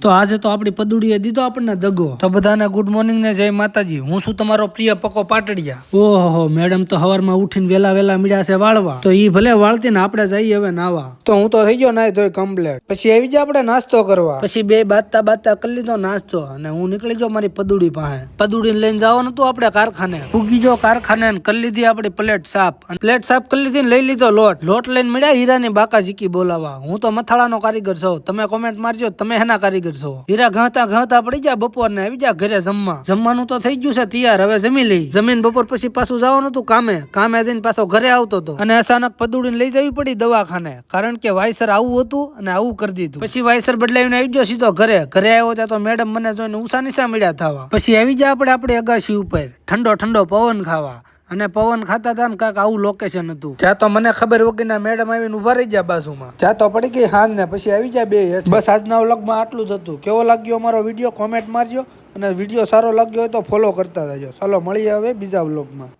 તો આજે તો આપણી પદુડીએ દીધો આપણને દગો. તો બધાને ગુડ મોર્નિંગ ને જય માતાજી. હું છું તમારો પ્રિય પકો પાટડિયા. ઓહો, મેડમ તો સવારમાં ઉઠીને વેલા મળ્યા છે વાળવા. તો ઈ ભલે વાળતી ને આપણે જઈએ હવે નાવા. તો હું તો થઈ ગયો નાઈ ધોઈ કમ્પ્લેટ. પછી આવી જાય આપણે નાસ્તો કરવા. પછી બે બાતતા કરી લીધો નાસ્તો અને હું નીકળી ગયો મારી પદુડી પાસે. પદુડી લઈને જવાનું હતું આપણે કારખાને. પૂગી જો કારખાને કરી લીધી આપડી પ્લેટ સાફ. પ્લેટ સાફ કરી લીધી લઈ લીધો લોટ લઈને મળ્યા હીરાની બાકા ઝીકી બોલાવા. હું તો મથાળાનો કારીગર છું. તમે કોમેન્ટ મારજો તમે હેના કારીગર છો. હીરા ઘાતા પડી ગયા બપોર ને આવી જા ઘરે જમવા. જમવાનું તો થઈ ગયું છે તૈયાર, હવે જમી લઈ. જમીન બપોર પછી પાછું જવાનું હતું કામે જઈને પાછો ઘરે આવતો હતો અને અચાનક પદુડીને લઈ જવી પડી દવાખાને, કારણ કે વાયસર આવું હતું અને આવું કરી દીધું. પછી વાયસર બદલાવીને આવી ગયો સીધો ઘરે આવ્યો ત્યાં તો મેડમ મને જોઈને ઊંચા નીચા મળ્યા થવા. પછી આવી જાય આપણી અગાશી ઉપર ઠંડો પવન ખાવા. અને પવન ખાતા હતા ને કાંક આવું લોકેશન હતું. ત્યાં તો મને ખબર વગરના મેડમ આવીને ઉભા રહી ગયા બાજુમાં. ત્યાં તો પડી ગઈ હાથ ને પછી આવી જાય બે હેઠ. બસ આજના વ્લોગમાં આટલું જ હતું. કેવો લાગ્યો અમારો વિડીયો કોમેન્ટ મારજો અને વિડીયો સારો લાગ્યો હોય તો ફોલો કરતા રહેજો. ચાલો મળીએ હવે બીજા વ્લોગમાં.